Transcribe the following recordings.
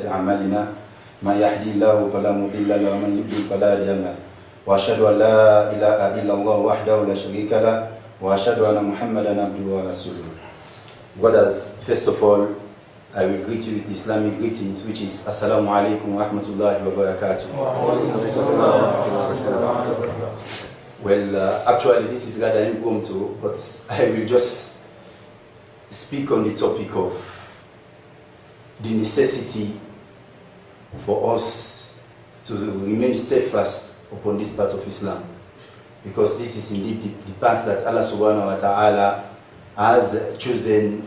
أعمالنا من يهدي الله فلا مضل له ومن يضلل فلا هادي له وأشهد أن لا إله إلا الله وحده لا شريك له وأشهد أن محمدا عبده ورسوله. Brothers, first of all, I will greet you with Islamic greetings, which is Assalamu alaikum wa rahmatullahi wa barakatuh. Well, actually this is rather impromptu, but I will just speak on the topic of the necessity for us to remain steadfast upon this path of Islam, because this is indeed the path that Allah subhanahu wa ta'ala has chosen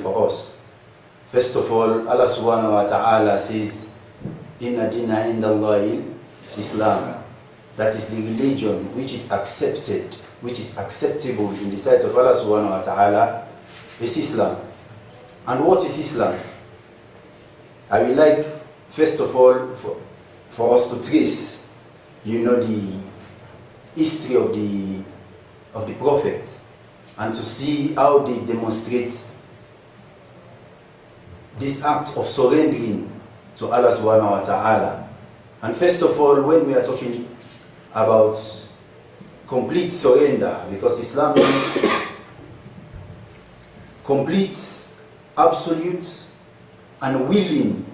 for us. First of all, Allah subhanahu wa ta'ala says, Inna dina indallahi Islam. That is the religion which is accepted, which is acceptable in the sight of Allah subhanahu wa ta'ala, is Islam. And what is Islam? I would like, first of all, for us to trace, the history of the prophets, and to see how they demonstrate this act of surrendering to Allah subhanahu wa ta'ala. And first of all, when we are talking about complete surrender, because Islam means complete, absolute, and willing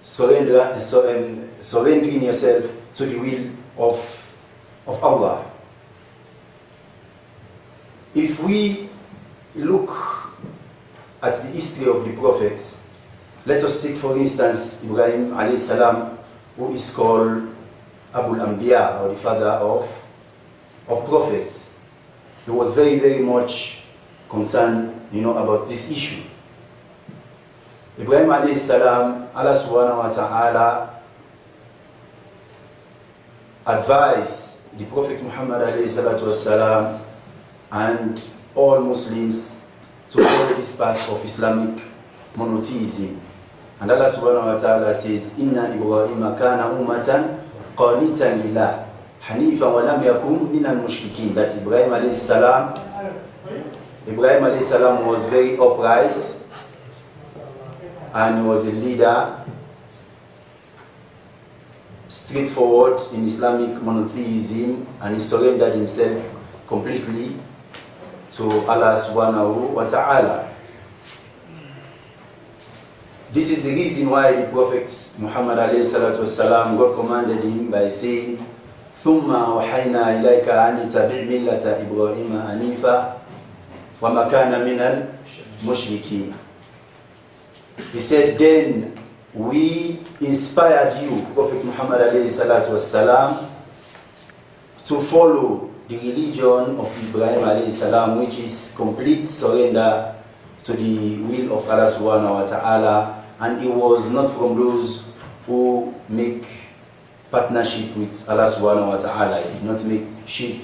surrendering yourself to the will of Allah. If we look at the history of the prophets, let us take for instance Ibrahim alayhi salam, who is called Abu al-Anbiya, or the father of prophets. He was very, very much concerned, about this issue. Ibrahim alayhi salam, Allah subhanahu wa ta'ala advised the Prophet Muhammad alayhi salatu wasalam and all Muslims to follow this path of Islamic monotheism. And Allah subhanahu wa ta'ala says, Inna Ibrahima kana ummatan qanitan lillah hanifan wa lam yakun minal mushrikin. That Ibrahim alayhi salam was very upright, and he was a leader, straightforward in Islamic monotheism, and he surrendered himself completely to Allah subhanahu wa ta'ala. This is the reason why the Prophet Muhammad alayhi salatu wasalam, God commanded him by saying, ثُمَّ وَحَيْنَا إِلَيْكَ أَنِ اتَّبِعْ مِلَّةَ إِبْرَاهِيمَ حَنِيفًا وَمَا كَانَ مِنَ الْمُشْرِكِينَ. He said, then we inspired you, Prophet Muhammad alayhi salatu wasalam, to follow the religion of Ibrahim alayhi salam, which is complete surrender to the will of Allah subhanahu wa ta'ala, and he was not from those who make partnership with Allah subhanahu wa ta'ala. He did not make shirk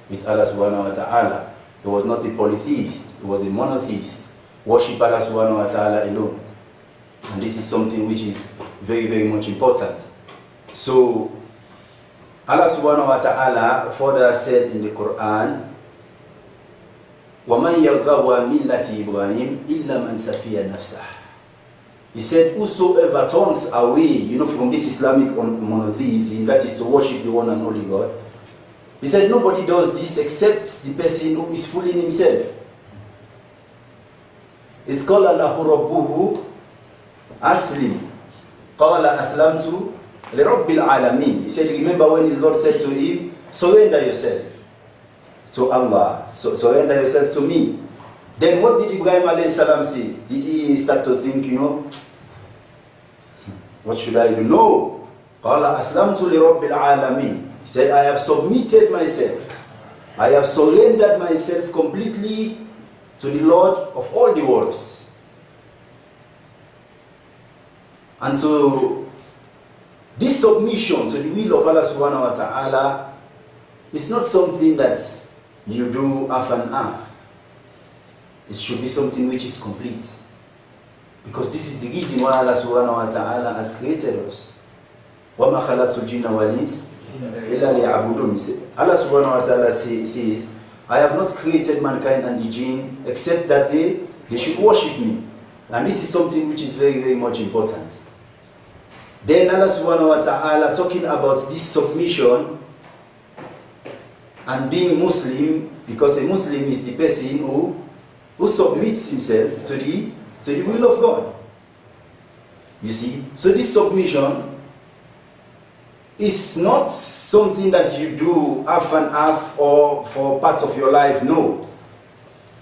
with Allah subhanahu wa ta'ala. He was not a polytheist, he was a monotheist, worship Allah subhanahu wa ta'ala alone. And this is something which is very, very much important. So Allah subhanahu wa ta'ala further said in the Quran, وَمَنْ يَرْغَبُ عَنْ مِلَّةِ إِبْرَاهِيمَ إِلَّا مَنْ سَفِيَ نَفْسَهُ. He said, whosoever turns away, from this Islamic monotheism, that is to worship the one and only God. He said, nobody does this except the person who is fooling himself. إِذْ قَالَ لَهُ رَبُّهُ أَسْلِمْ قَالَ أَسْلَمْتُ لِرَبِّ الْعَالَمِينَ. He said, remember when his Lord said to him, surrender yourself to Allah, surrender yourself to me. Then what did Ibrahim alayhi salam say? Did he start to think, what should I do? No. قَالَ أَسْلَمْتُ لِرَبِّ الْعَالَمِينَ. He said, I have submitted myself. I have surrendered myself completely to the Lord of all the worlds. And so this submission to the will of Allah subhanahu wa ta'ala is not something that you do half and half. It should be something which is complete. Because this is the reason why Allah subhanahu wa ta'ala has created us. وَمَا خَلَقْتُ الْجِنَّ وَالْإِنسَ إِلَّا لِيَعْبُدُونِ. Allah subhanahu wa ta'ala says, I have not created mankind and the jinn except that they should worship me. And this is something which is very, very much important. Then Allah subhanahu wa ta'ala talking about this submission and being Muslim, because a Muslim is the person who submits himself to the will of God. You see? So this submission is not something that you do half and half or for parts of your life. No.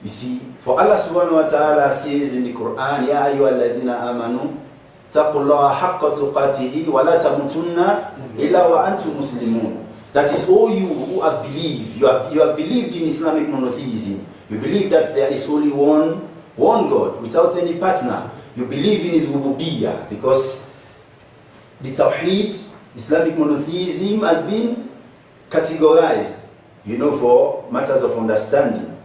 You see, for Allah subhanahu wa ta'ala says in the Quran, Ya ayyuhalladhina amanu taqullaha haqqa tuqatihi wa la tamutunna illa wa antum muslimun. That is all you who have believed. You have believed in Islamic monotheism. You believe that there is only one God without any partner. You believe in his rububiyyah, because the Tawheed, Islamic monotheism, has been categorized, for matters of understanding,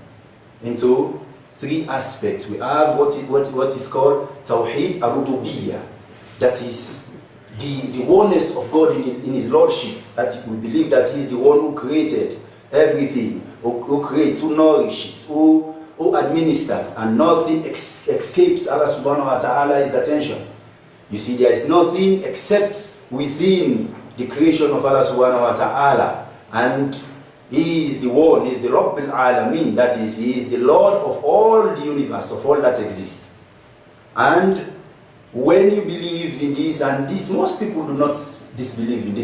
into three aspects. We have what is called Tawheed al-Rububiyyah, that is the oneness of God in his lordship, that we believe that he is the one who created everything, who creates, who nourishes, who administers, and nothing escapes Allah subhanahu wa ta'ala's attention. You see, there is nothing except within the creation of Allah subhanahu wa ta'ala, and he is the one, he is the Rabbil Alameen, that is, he is the Lord of all the universe, of all that exists. And when you believe in this, and this, most people do not disbelieve in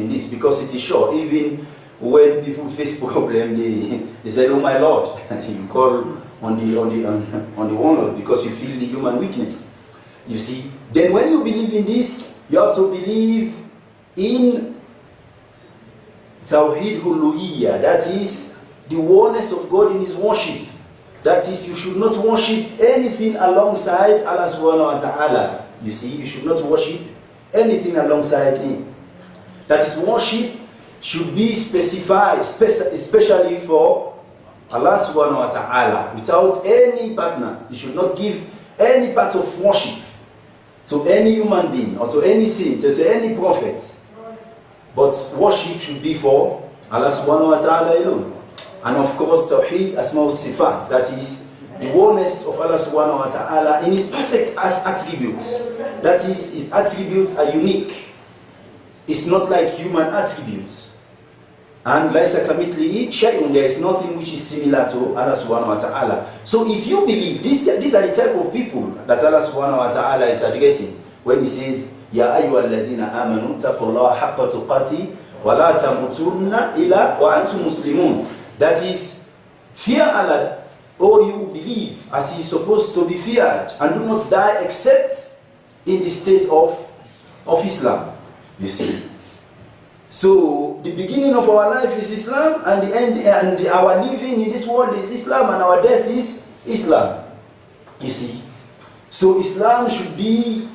this because it is sure. Even when people face problem, they say, "Oh my Lord," you call on the one Lord, because you feel the human weakness. You see. Then when you believe in this, you have to believe in Tawheed Uluhiyyah, that is the oneness of God in his worship. That is, you should not worship anything alongside Allah subhanahu wa ta'ala. You see, you should not worship anything alongside him. That is, worship should be specified, especially for Allah subhanahu wa ta'ala, without any partner. You should not give any part of worship to any human being, or to any saint, or to any prophet. But worship should be for Allah subhanahu wa ta'ala alone. And of course, Tawheed Asma wa Sifat, that is the oneness of Allah subhanahu wa ta'ala in his perfect attributes. That is, his attributes are unique. It's not like human attributes. And laisa kamithlihi shay'un, there is nothing which is similar to Allah subhanahu wa ta'ala. So if you believe, these are the type of people that Allah subhanahu wa ta'ala is addressing when he says, Ya ayyuhalladhina amanu taqullaha haqqa tuqatihi wa la tamutunna illa wa antum muslimun. That is, fear Allah, or you believe as he is supposed to be feared, and do not die except in the state of Islam. You see. So the beginning of our life is Islam, and the end, and our living in this world is Islam, and our death is Islam. You see. So Islam should be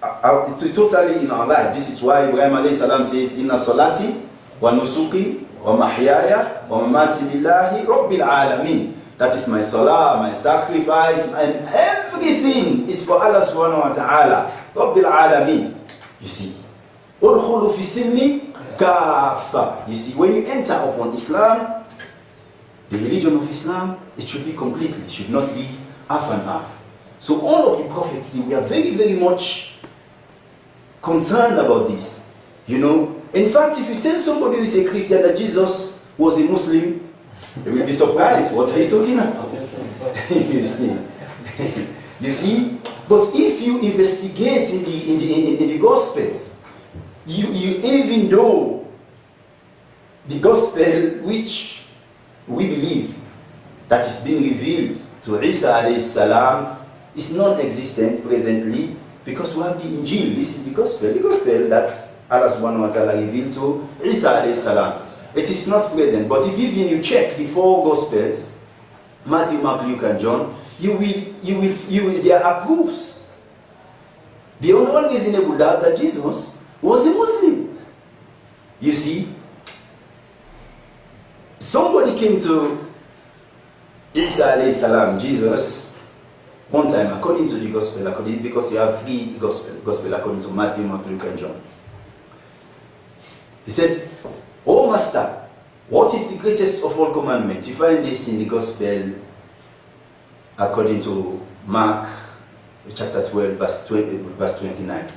totally in our life. This is why Ibrahim alayhi salam says, Inna salati wa nusuki wa mahyaya wa mamati lillahi rabbil alamin. That is my salah, my sacrifice, and everything is for Allah subhanahu wa ta'ala, rabbil alamin. You see. Udkhulu fi silmi kaffa. You see, when you enter upon Islam, the religion of Islam, it should be completely, it should not be half and half. So all of the prophets, we are very, very much concerned about this. In fact, if you tell somebody who is a Christian that Jesus was a Muslim, they will be surprised. What are you talking about? You see. You see? But if you investigate in the Gospels, you even know the Gospel which we believe that is being revealed to Isa alayhi salam is non-existent presently, because we have the Injil. This is the Gospel that Allah subhanahu wa ta'ala revealed to Isa alayhi salam. It is not present. But if even you check the four Gospels, Matthew, Mark, Luke, and John, there are proofs. The only reasonable doubt that Jesus was a Muslim. You see, somebody came to Isa alayhi salam, Jesus, one time, according to the Gospel, because you have three Gospel according to Matthew, Mark, Luke, and John. He said, "Oh Master, what is the greatest of all commandments?" You find this in the Gospel according to Mark, chapter 12, verse 29.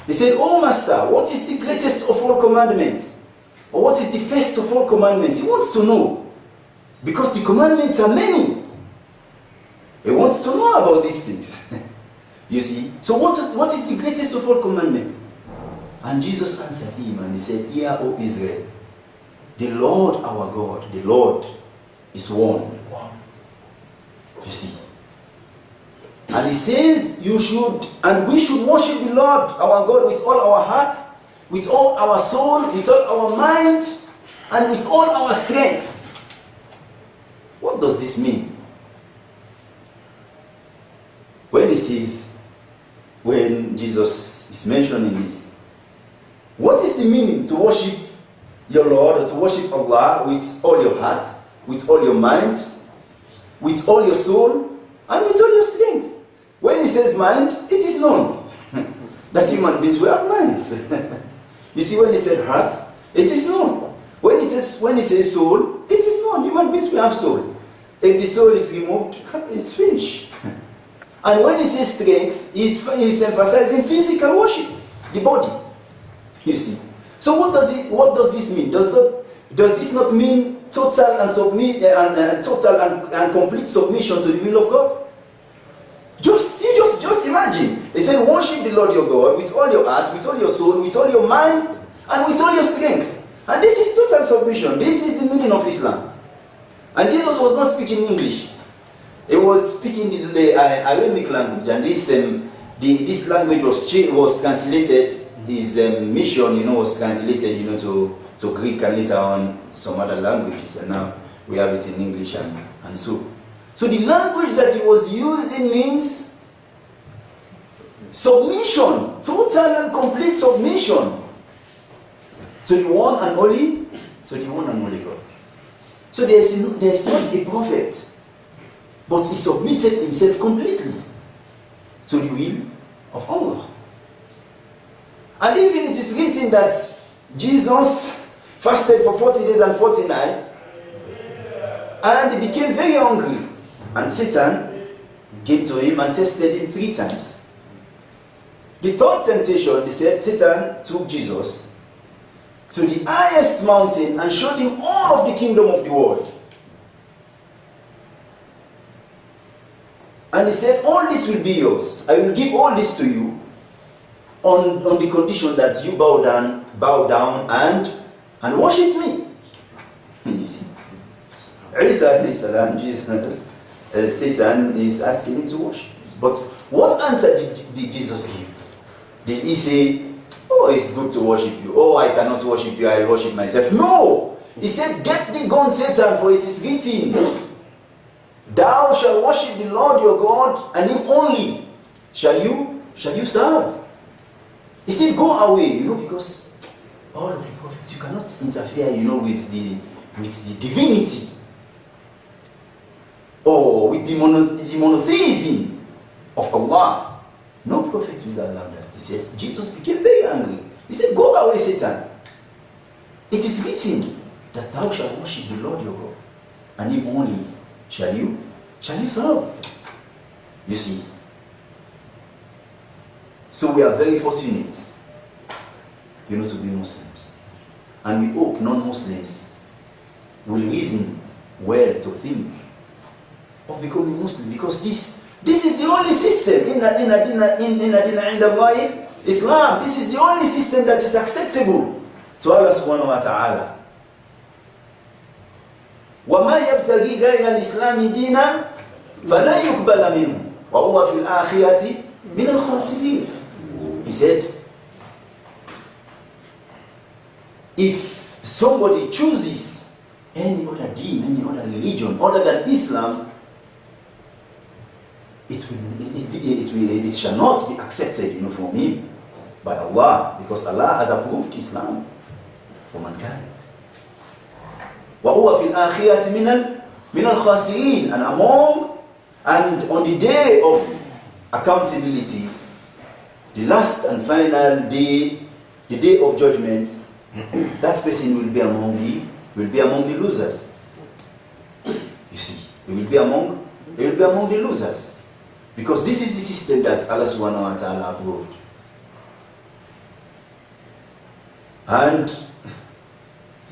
He said, "Oh Master, what is the greatest of all commandments? Or what is the first of all commandments?" He wants to know. Because the commandments are many. He wants to know about these things. You see? So what is the greatest of all commandments? And Jesus answered him and he said, "Hear, O Israel, the Lord our God, the Lord is one." You see? And he says, we should worship the Lord our God with all our heart, with all our soul, with all our mind, and with all our strength. What does this mean? When Jesus is mentioning this, what is the meaning to worship your Lord, or to worship Allah with all your heart, with all your mind, with all your soul, and with all your strength? When he says mind, it is known that human beings will have minds. You see, when he said heart, it is known. When he says soul, it is known. Human beings will have soul. If the soul is removed, it's finished. And when he says strength, he's emphasizing physical worship, the body. You see. So what does this mean? Does this not mean total and complete submission to the will of God? Just imagine. He said, worship the Lord your God with all your heart, with all your soul, with all your mind, and with all your strength. And this is total submission. This is the meaning of Islam. And Jesus was not speaking English. He was speaking the Arabic language, and this language was translated. His mission, was translated, to Greek and later on some other languages, and now we have it in English and so. So the language that he was using means submission, total and complete submission to the one and only God. So there is not a prophet, but he submitted himself completely to the will of Allah. And even it is written that Jesus fasted for 40 days and 40 nights, and he became very hungry. And Satan came to him and tested him 3 times. The third temptation, they said, Satan took Jesus to the highest mountain and showed him all of the kingdom of the world. And he said, all this will be yours. I will give all this to you on the condition that you bow down and worship me. You see. Isa alayhi salam, Jesus, Satan is asking him to worship. But what answer did Jesus give? Did he say, "Oh, it's good to worship you. Oh, I cannot worship you, I worship myself"? No! He said, "Get thee gone, Satan, for it is written, thou shalt worship the Lord your God, and him only shall you serve." He said, "Go away," because all of the prophets, you cannot interfere, with the divinity, or with the monotheism of Allah. No prophet will allow that. He says, Jesus became very angry. He said, "Go away, Satan. It is written that thou shalt worship the Lord your God, and him only shall you serve." You see. So we are very fortunate, to be Muslims. And we hope non-Muslims will reason well to think of becoming Muslim, because this is the only system in Islam. This is the only system that is acceptable to Allah subhanahu wa ta'ala. وَمَا يَبْتَغِي غَيْرَ الْإِسْلَامِ دِينًا فَلَا يُقْبَلَ مِنْهُ وَهُوَ فِي الْآخِرَةِ مِنَ الْخَاسِرِينَ. He said, if somebody chooses any other deen, any other religion other than Islam, it shall not be accepted, from him by Allah, because Allah has approved Islam for mankind. وَهُوَ فِي الْآخِرَةِ مِنَ الْخَاسِرِينَ. And on the day of accountability, the last and final day, the day of judgment, that person will be among the losers. You see, he will be among the losers. Because this is the system that Allah subhanahu wa ta'ala approved. And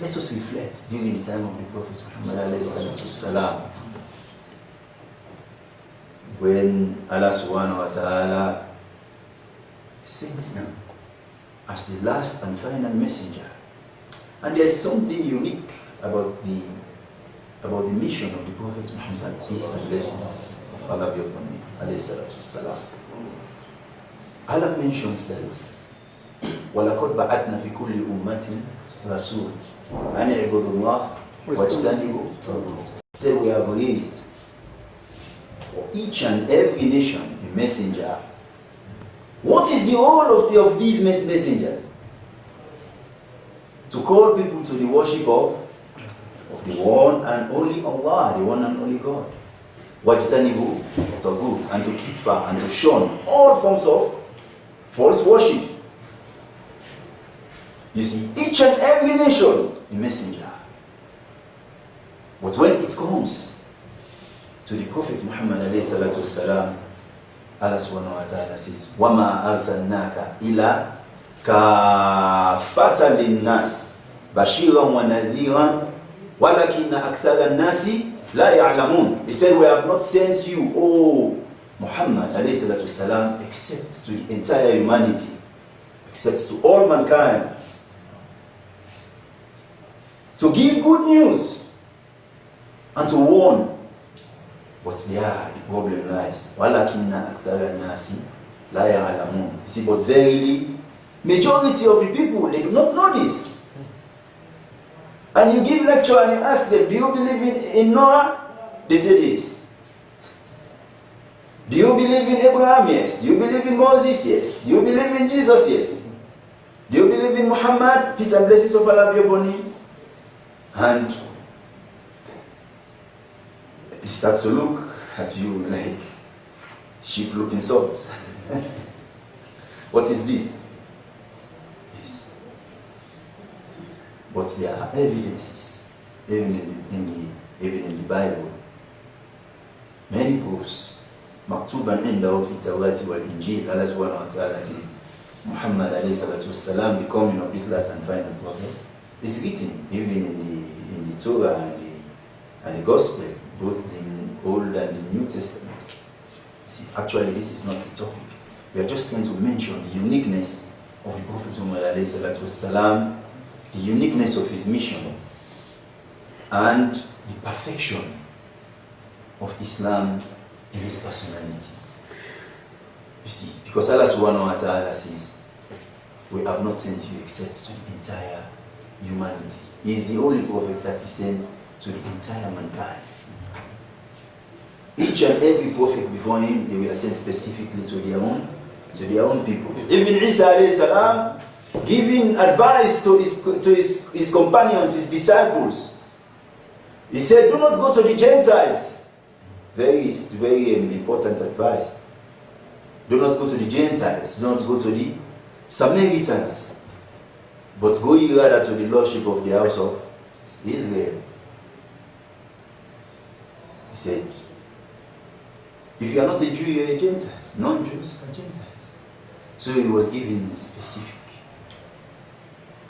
let us reflect during the time of the Prophet Muhammad alayhi salatu wassalam, when Allah subhanahu wa ta'ala sent him as the last and final messenger. And there is something unique about the mission of the Prophet Muhammad, peace and blessings of Allah be upon him, alayhi salatu wassalam. Allah mentions that وَلَقَدْ بَعَثْنَا فِي كُلِّ أُمَّةٍ رَسُولًا أَنِ اعْبُدُوا اللَّهَ وَاجْتَنِبُوا الطَّاغُوتَ. Say we have raised for each and every nation a messenger. What is the role of these messengers? To call people to the worship of the one and only Allah, the one and only God. وَاجْتَنِبُوا الطَّاغُوتَ, and to keep far and to shun all forms of false worship. You see, each and every nation a messenger. But when it comes to the Prophet Muhammad alayhi salatu wasalam, Allah subhanahu wa ta'ala says, وَمَا أَرْسَلْنَاكَ إِلَّا كَافَّةً لِلنَّاسِ بَشِيرًا وَنَذِيرًا وَلَكِنَّ أَكْثَرَ النَّاسِ لَا يَعْلَمُونَ. He said, we have not sent you, O Muhammad alayhi salatu wasalam, except to the entire humanity, except to all mankind, to give good news and to warn. But there the problem lies. وَلَكِنَّ أَكْثَرَ النَّاسِ لَا يَعْلَمُونَ. See, but verily, majority of the people, they do not know this. And you give lecture and you ask them, do you believe in Noah? They say this. Do you believe in Abraham? Yes. Do you believe in Moses? Yes. Do you believe in Jesus? Yes. Do you believe in Muhammad? Peace and blessings of Allah be upon him. And he starts to look at you like sheep looking salt. What is this? Yes. But there are evidences, even in the Bible, many proofs. Maktuban indahu fi Tawrati wal Injil. Allah subhanahu wa ta'ala says, Muhammad alayhi salatu wassalam, the coming of his last and final prophet, is written even in the Torah and the Gospel, both in Old and the New Testament. See, actually, this is not the topic. We are just trying to mention the uniqueness of the Prophet Muhammad alayhi salatu wassalam, the uniqueness of his mission, and the perfection of Islam in his personality. You see, because Allah subhanahu wa ta'ala says, we have not sent you except to the entire humanity. He is the only prophet that is sent to the entire mankind. Each and every prophet before him, they were sent specifically to their own people. Even Isa alayhi salam, giving advice to his companions, his disciples. He said, do not go to the Gentiles. Very important advice. Do not go to the Gentiles. Do not go to the Samaritans. But go ye rather to the lordship of the house of Israel. He said, if you are not a Jew, you are a Gentile. Non-Jews are Gentiles. So he was giving specific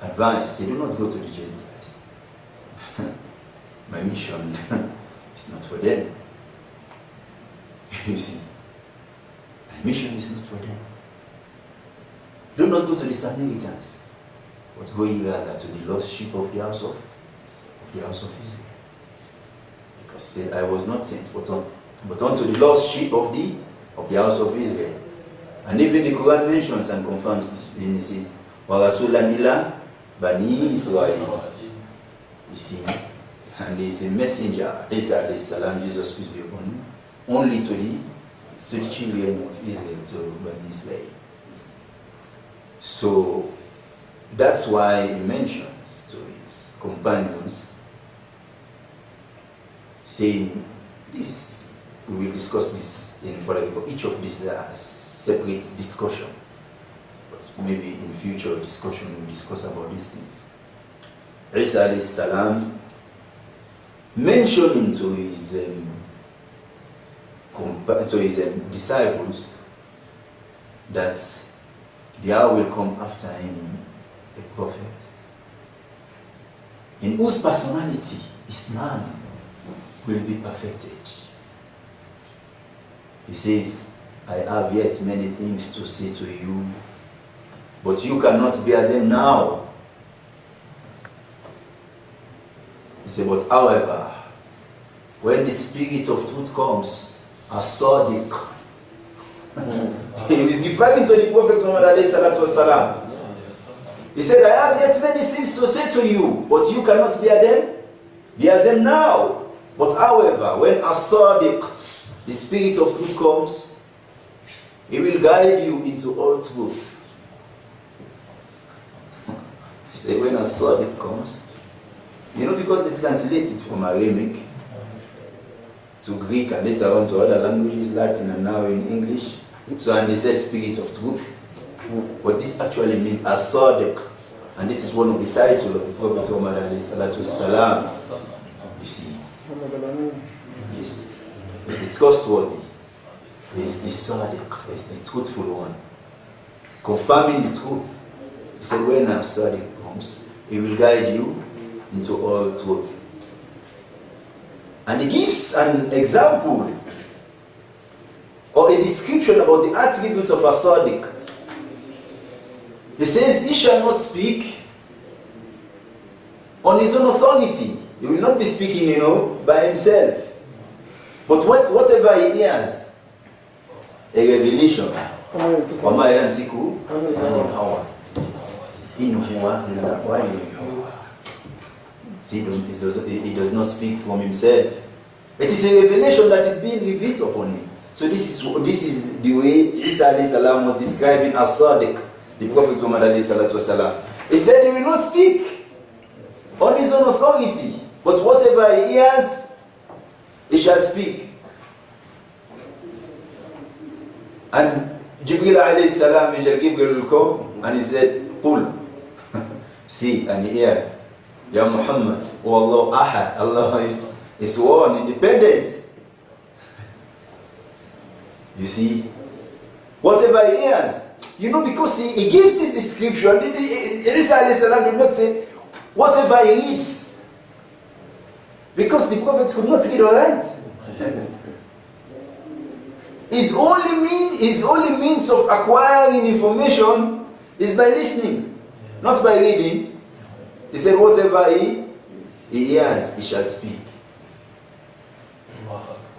advice. He said, do not go to the Gentiles. My mission is not for them. You see, my mission is not for them. Do not go to the Samaritans, but go ye rather to the lordship of the house of Israel. Because he said, I was not sent but unto the lordship of the house of Israel. And even the Quran mentions and confirms this. Then it says, Wa Rasulan ila Bani Israel. You see, and there is a messenger, Isa alayhi salam, Jesus peace be upon him, only to the children of Israel, to Bani Israel. So that's why he mentions to his companions, saying, this, we will discuss this in further, each of these separate discussion. But maybe in future discussion we'll discuss about these things. Isa alayhi salam mentioning to his to his disciples that there will come after him a prophet in whose personality Islam will be perfected. He says, I have yet many things to say to you, but you cannot bear them now. He said, but however, when the Spirit of truth comes, as-Sadiq, he is referring to the Prophet Muhammad alayhi salatu wasalam. He said, I have yet many things to say to you, but you cannot bear them. Bear them now. But however, when as-Sadiq, the Spirit of truth comes, he will guide you into all truth. He said, when as-Sadiq comes, because they translate it from Aramaic to Greek and later on to other languages, Latin and now in English. So, and they said Spirit of truth. But this actually means as-Sadiq. And this is one of the titles of the Prophet Muhammad alayhi salatu wasalam. You see. Yes. It's trustworthy. It's the Sadiq. It's the truthful one. Confirming the truth. He said, when as-Sadiq comes, he will guide you into all truth. And he gives an example or a description about the attributes of as-Sadiq. He says, he shall not speak on his own authority. He will not be speaking, by himself. But whatever he hears, a revelation. See, he does not speak from himself. It is a revelation that is being revealed upon him. So this is the way Isa alayhi salam was describing as-Sadiq, the Prophet Muhammad alayhi salatu wasalam. He said he will not speak on his own authority, but whatever he hears, he shall speak. And Jibril alayhi salam, Angel Gabriel will come and he said, pull. See, and he hears. Ya Muhammad, O Allah Ahad, Allah is one, independent. You see, whatever he hears, because he gives this description, Isa alayhi salam did not say, whatever he reads, because the Prophet could not read or write. His only means of acquiring information is by listening, not by reading. He said, whatever he hears, he shall speak.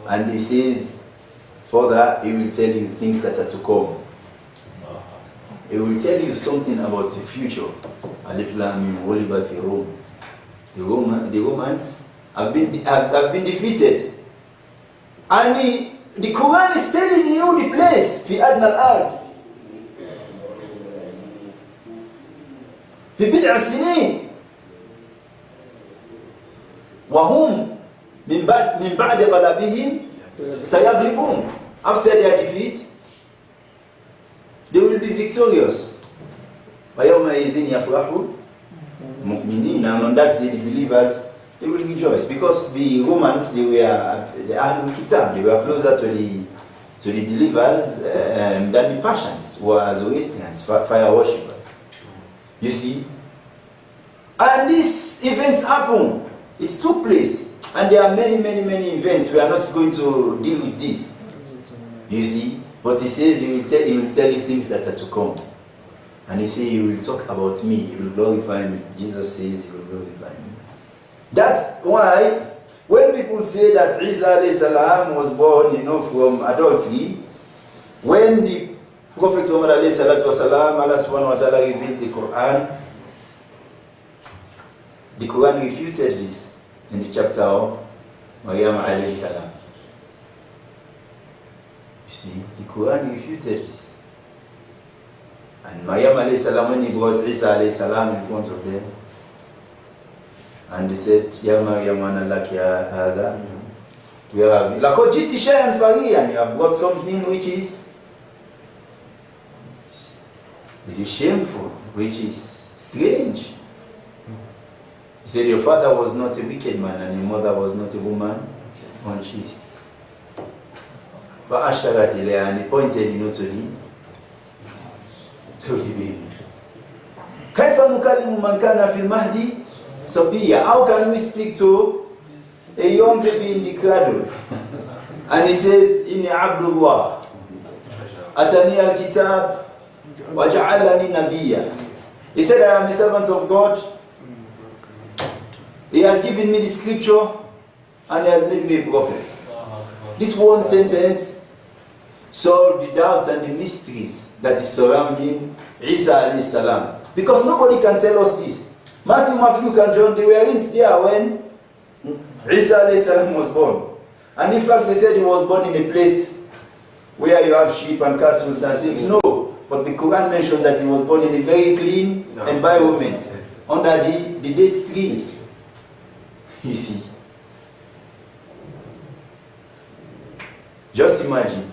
And he says, further, he will tell you things that are to come. He will tell you something about the future. Alif Lam Mim, Ghulibat Rum. The Romans have been defeated. And the Quran is telling you the place, fi adna al-ard. Fi bid'a sinin. وهم من بعد غلبهم سيغلبون. After their defeat, they will be victorious. ويومئذ يفرح المؤمنين. And on that day, the believers, they will rejoice, because the Romans, they were the Ahlul Kitab, they were closer to the believers than the Persians, who are Zoroastrians, fire worshippers. You see, and these events happen. It took place, and there are many events. We are not going to deal with this. You see, but he says he will tell you things that are to come, and he says he will talk about me. He will glorify me. Jesus says he will glorify me. That's why when people say that Isa alayhi salam was born, from adultery, when the Prophet Muhammad alayhi salatu wasalam, Allah subhanahu wa ta'ala revealed the Quran refuted this in the chapter of Maryam alayhi salam. You see, the Quran refuted this. And Maryam alayhi salam, when he brought Isa alayhi salam in front of them, and they said, Ya Maryam ana laki hadha, where have you? Laqad jiti shay'an fariyan, you have got something which is shameful, which is strange. He said, your father was not a wicked man, and your mother was not a woman unchaste. فأشارت إليه, and he pointed, to the baby. كيف نكلم من كان في المهدي صبيا? How can we speak to a young baby in the cradle? And he says, إني عبد الله أتاني الكتاب وجعلني نبيا. He said, I am a servant of God. He has given me the scripture and he has made me a prophet. This one sentence solved the doubts and the mysteries that is surrounding Isa alayhi salam. Because nobody can tell us this. Matthew, Mark, Luke and John, they weren't there when Isa alayhi salam was born. And in fact, they said he was born in a place where you have sheep and cattle and things. No. But the Quran mentioned that he was born in a very clean environment, under the date tree. You see. Just imagine.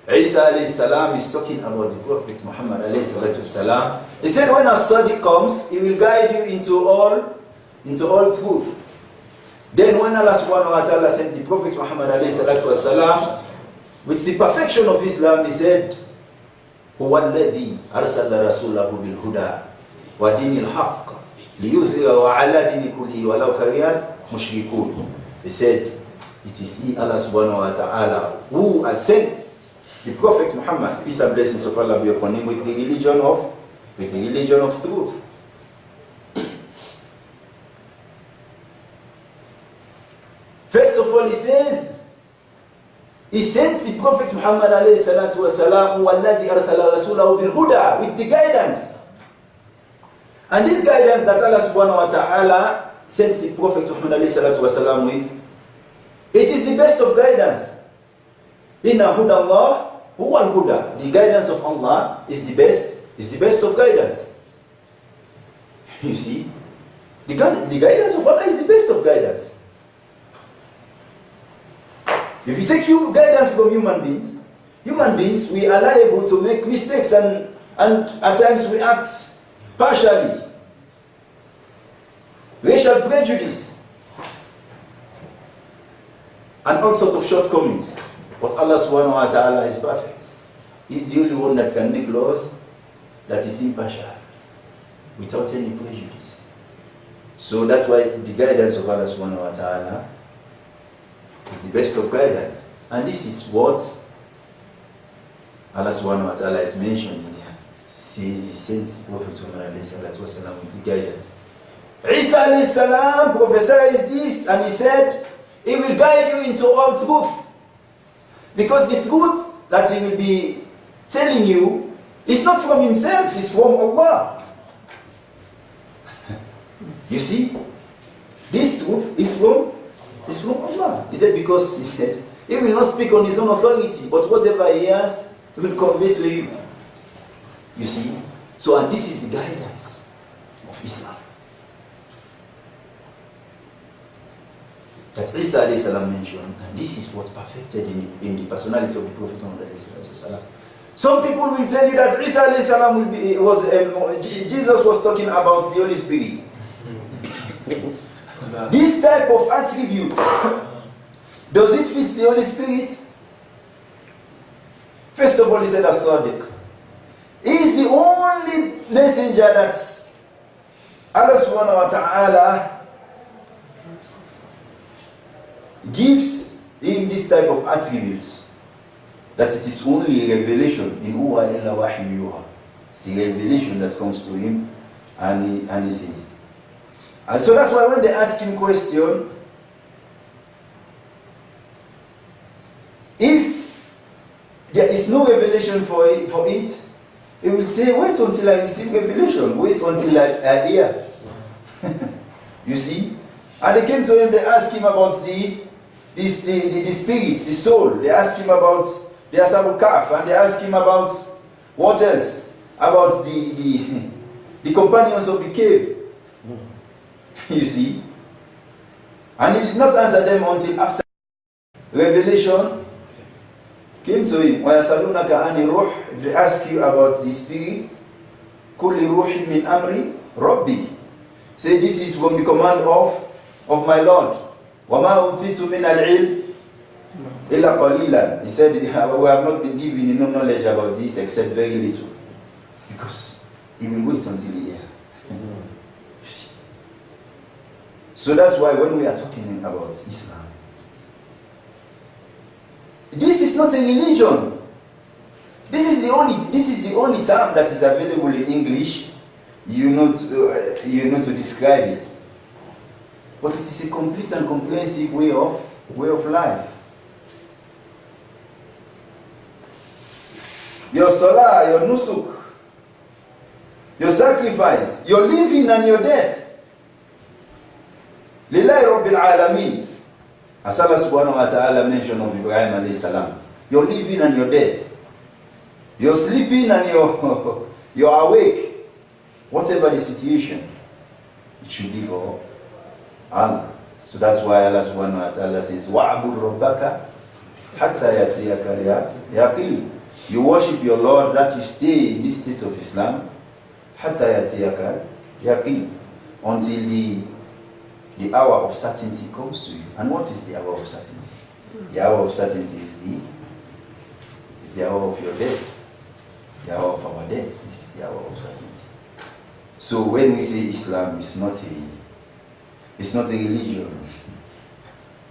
Isa alayhi salam is talking about the Prophet Muhammad alayhi salatu salam. He said, when a Sadiq comes, he will guide you into all truth. Then when Allah subhanahu wa ta'ala sent the Prophet Muhammad alayhi salatu salam with the perfection of Islam, he said, هو الذي أرسل رسوله بالهدى ودين الحق ليظهره على دين كله ولو كره المشركون. He said, it is He, Allah subhanahu wa ta'ala, who has sent the Prophet Muhammad, peace and blessings of Allah be upon him, with the religion of truth. First of all, he says, he sent the Prophet Muhammad alayhi salatu wasalam, وَالَّذِي أَرْسَلَ رَسُولَهُ بِالْهُدَى, with the guidance. And this guidance that Allah subhanahu wa ta'ala sent the Prophet Muhammad alayhi salatu wasalam with, it is the best of guidance. Inna huda Allah huwa al-huda. The guidance of Allah is the best of guidance. You see? The guidance of Allah is the best of guidance. If you take guidance from human beings, we are liable to make mistakes and at times we act partially. Racial prejudice and all sorts of shortcomings. But Allah subhanahu wa ta'ala is perfect. He's the only one that can make laws that is impartial, without any prejudice. So that's why the guidance of Allah subhanahu wa ta'ala is the best of guidance. And this is what Allah subhanahu wa ta'ala is mentioning here. Says He sent the Prophet Muhammad alayhi salatu wasalam with the guidance. Isa alayhi salam prophesied this and he said, He will guide you into all truth. Because the truth that He will be telling you is not from Himself, it's from Allah. You see? This truth is from Allah. He said, because He said, He will not speak on His own authority, but whatever He has, He will convey to you. You see? So, and this is the guidance of Islam. That Isa alayhi salam mentioned, and this is what's perfected in the personality of the Prophet Muhammad alayhi salam. Some people will tell you that Isa alayhi salam Jesus was talking about the Holy Spirit. This type of attribute, does it fit the Holy Spirit? First of all, he said as-Sadiq. He is the only messenger that Allah subhanahu wa ta'ala gives him this type of attributes, that it is only a revelation. In huwa illa wahyu yuha. It's a revelation that comes to him, and he says. And so that's why when they ask him question, if there is no revelation for it, he will say, wait until I receive revelation, wait until I hear. You see? And they came to him, they asked him about the spirit, the soul. They asked him about the Ashab al-Kahf, and they asked him about what else? About the companions of the cave. You see? And he did not answer them until after revelation came to him. وَيَسَلُونَكَ عَنِ الرُّوحِ. If they ask you about the spirit, كُلِّ رُوحٍ مِّنْ أَمْرِ رَبِّي. Say, this is from the command of my Lord. وَمَا أُوتِيتُ مِنَ الْعِلْمِ Illa qalilan. He said, we have not been given enough knowledge about this except very little. Because he will wait until the year. You see. So that's why when we are talking about Islam, this is not a religion. This is the only term that is available in English. You know to describe it. But it is a complete and comprehensive way of life. Your salah, your nusuk, your sacrifice, your living and your death. Lillahi Rabbil Alameen. As Allah subhanahu wa ta'ala mentioned of Ibrahim alayhi salam. Your living and your death. Your sleeping and your awake. Whatever the situation, it should be for Allah. So that's why Allah subhanahu wa ta'ala says, وَعْبُدْ رَبَّكَ حَتَّى يَأْتِيَكَ الْيَقِينُ. You worship your Lord, that you stay in this state of Islam, حَتَّى يَأْتِيَكَ الْيَقِينُ, until the hour of certainty comes to you. And what is the hour of certainty? The hour of certainty is the hour of your death. The hour of our death. This is the hour of certainty. So when we say Islam, it's not a religion.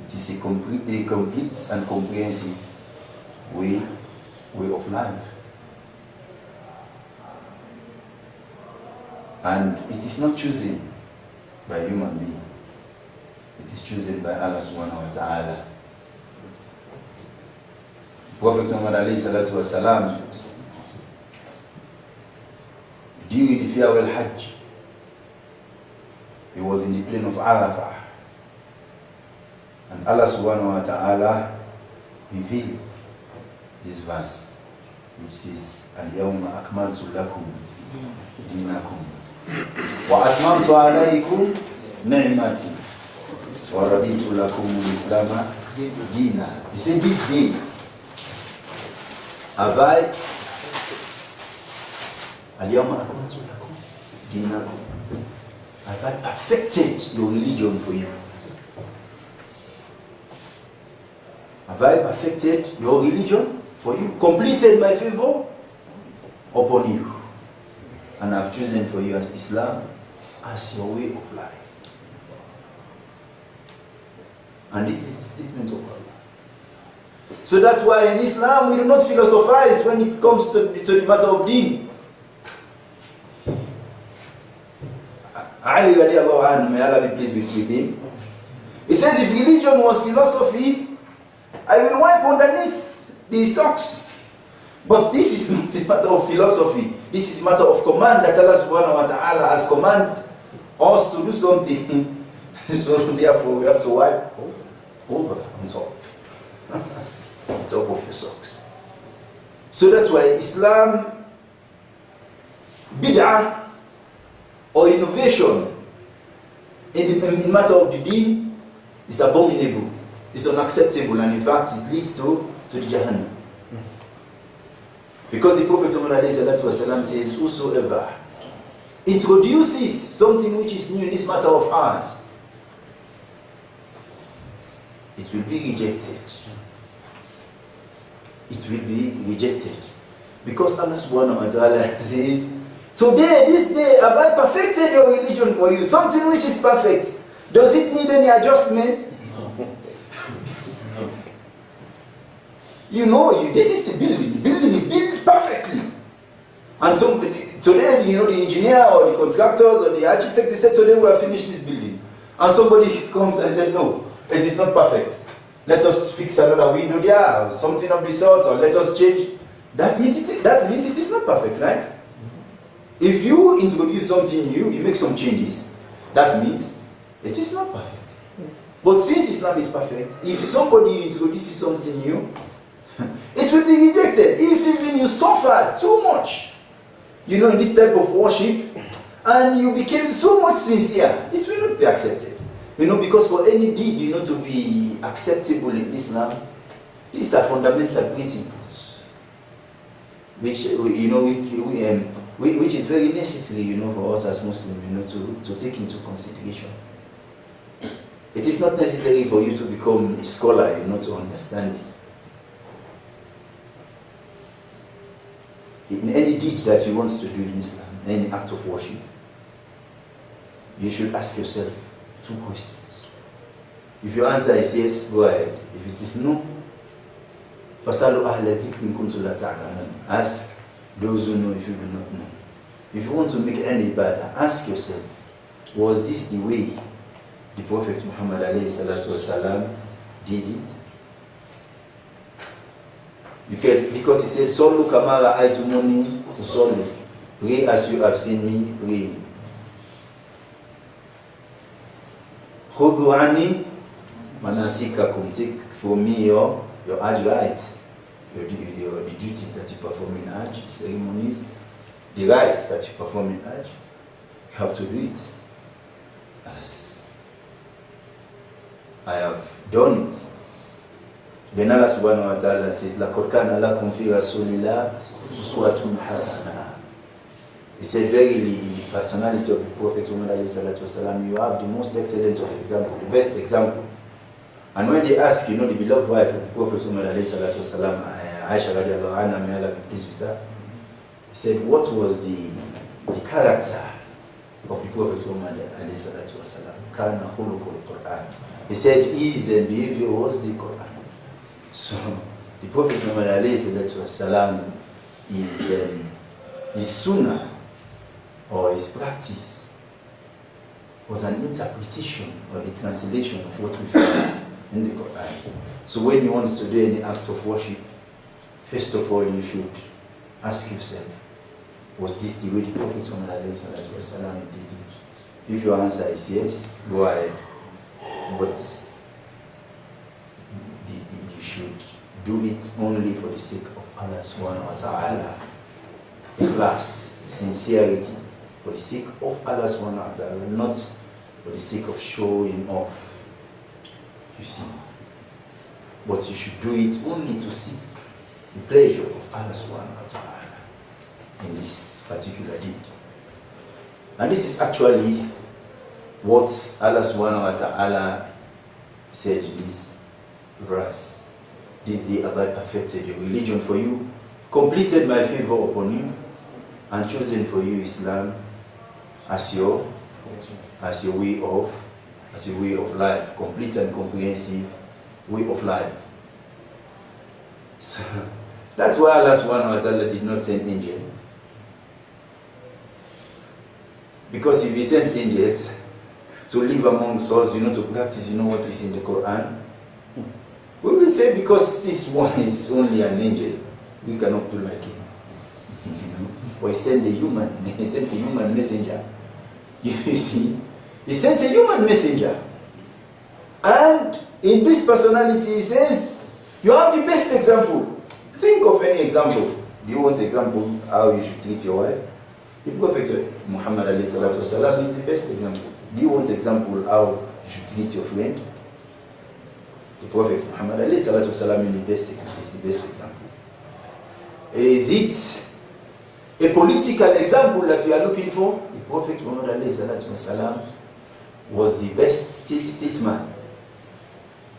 It is a complete and comprehensive way of life. And it is not chosen by human being. It is chosen by Allah subhanahu wa ta'ala. Prophet Muhammad alayhi salatu wa salam, during the farewell Hajj, he was in the plain of Arafah. And Allah subhanahu wa ta'ala revealed this verse, which says, Al-yawma akmaltu lakum dinakum wa atmamtu alaykum ni'mati wa raditu lakum al-islam dina. He said, this day have I Al-yawma akmaltu lakum dinakum, have I perfected your religion for you. Have I perfected your religion for you? Completed my favor upon you. And I've chosen for you as Islam as your way of life. And this is the statement of Allah. So that's why in Islam we do not philosophize when it comes to the matter of deen. Ali radiallahu anhu, may Allah be pleased with him, he says, if religion was philosophy, I will wipe underneath the socks. But this is not a matter of philosophy. This is a matter of command that Allah subhanahu wa ta'ala has commanded us to do something. So therefore we have to wipe over on top. On top of your socks. So that's why Islam, bid'ah or innovation in the matter of the deen is abominable. It's unacceptable, and in fact it leads to the Jahannam. Because the Prophet ﷺ says, whosoever introduces something which is new in this matter of ours, it will be rejected. It will be rejected. Because Allah subhanahu wa ta'ala says, today, this day, have I perfected your religion for you? Something which is perfect. Does it need any adjustment? You know, this is the building. The building is built perfectly. And so today, the engineer or the contractors or the architect, they said, today we have finished this building. And somebody comes and said, no, it is not perfect. Let us fix another window there, or something of the sort, or let us change. That means it is not perfect, right? If you introduce something new, you make some changes, that means it is not perfect. But since Islam is perfect, if somebody introduces something new, it will be rejected. If even you suffered too much, in this type of worship, and you became so much sincere, it will not be accepted. Because for any deed, to be acceptable in Islam, these are fundamental principles, which which is very necessary, for us as Muslims, to take into consideration. It is not necessary for you to become a scholar, to understand this. in any deed that you want to do in Islam, any act of worship, you should ask yourself 2 questions. If your answer is yes, go ahead. If it is no, فَسَأَلُوا أَهْلَ الذِّكْرِ إِن كُنتُمْ لَا تَعْلَمُونَ. Ask those who know if you do not know. If you want to make any ibadah, ask yourself, was this the way the Prophet Muhammad ﷺ did it? Because he said, Sallu kama ra'aytumuni usalli. Pray as you have seen me pray. Khudhu anni manasikakum. Take from me your Hajj rites, the duties that you perform in Hajj, ceremonies, the rites that you perform in Hajj. You have to do it as I have done it. Then Allah subhanahu wa ta'ala says, لَقَدْ كَانَ لَكُمْ فِي رَسُولِ اللَّهِ أُسْوَةٌ حَسَنَةٌ. He said, verily, in the personality of the Prophet ﷺ, you have the most excellent of example, the best example. And when they ask, the beloved wife of the Prophet ﷺ, Aisha radiallahu anha, may Allah be pleased with her, he said, what was the character of the Prophet Muhammad ﷺ? Kana khuluqul Quran. He said his behavior was the Quran. So the Prophet Muhammad ﷺ his sunnah or his practice was an interpretation or a translation of what we find in the Quran. So when you want to do any act of worship, first of all you should ask yourself, was this the way the Prophet Muhammad ﷺ did it? If your answer is yes, go ahead. But you should do it only for the sake of Allah subhanahu wa ta'ala. Ikhlas, sincerity, for the sake of Allah subhanahu wa ta'ala, not for the sake of showing off. You see. But you should do it only to seek the pleasure of Allah subhanahu wa ta'ala in this particular deed. And this is actually what Allah subhanahu wa ta'ala said in this verse. This day have I perfected your religion for you, completed my favor upon you, and chosen for you Islam as your way of life, complete and comprehensive way of life. So that's why Allah subhanahu wa ta'ala did not send angels. Because if he sent angels to live amongst us, to practice, what is in the Quran, we will say because this one is only an angel, we cannot do like him. But he sent a human messenger. You see, he sent a human messenger. And in this personality, he says, you have the best example. Think of any example. Do you want example how you should treat your wife? The Prophet Muhammad is the best example. Do you want example how you should treat your friend? The Prophet Muhammad is the best example. Is it a political example that you are looking for? The Prophet Muhammad was the best statesman.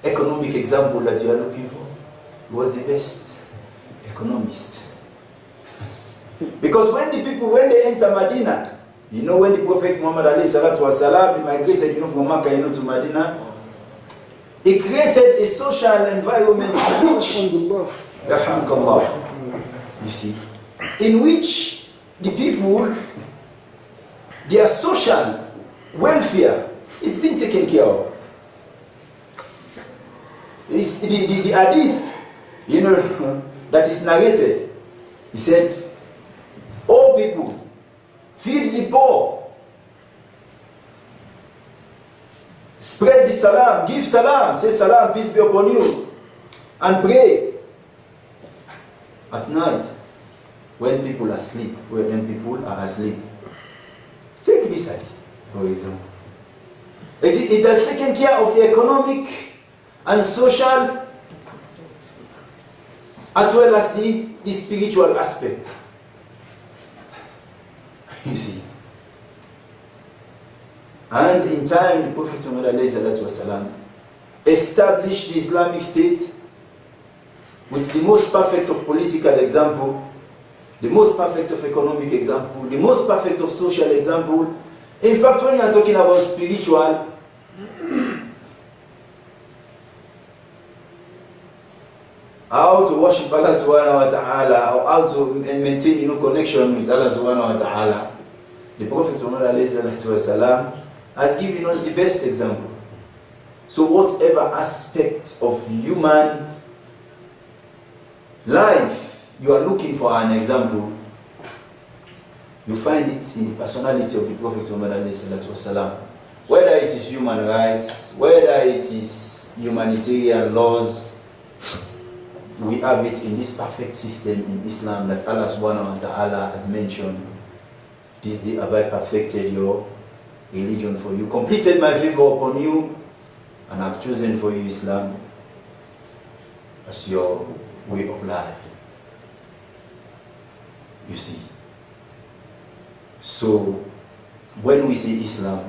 Economic example that you are looking for, he was the best economist. Because when they enter Medina, when the Prophet Muhammad migrated from Makkah to Medina, he created a social environment in which the people, their social welfare is being taken care of. It's the hadith, that is narrated. He said, all people, feed the poor, spread the salam, give salam, say salam, peace be upon you, and pray at night when people are asleep. Take this hadith, for example. It has taken care of the economic and social as well as the spiritual aspect. You see. And in time, the Prophet ﷺ established the Islamic State with the most perfect of political example the most perfect of economic example, the most perfect of social example. In fact, when you are talking about spiritual, how to worship Allah subhanahu wa ta'ala, or how to maintain connection with Allah subhanahu wa ta'ala, the Prophet Muhammad has given us the best example. So whatever aspect of human life you are looking for an example, you find it in the personality of the Prophet Muhammad. Whether it is human rights, whether it is humanitarian laws, we have it in this perfect system in Islam that Allah subhanahu wa ta'ala has mentioned. This day have I perfected your religion for you, completed my favor upon you, and I've chosen for you Islam as your way of life. You see. So, when we say Islam,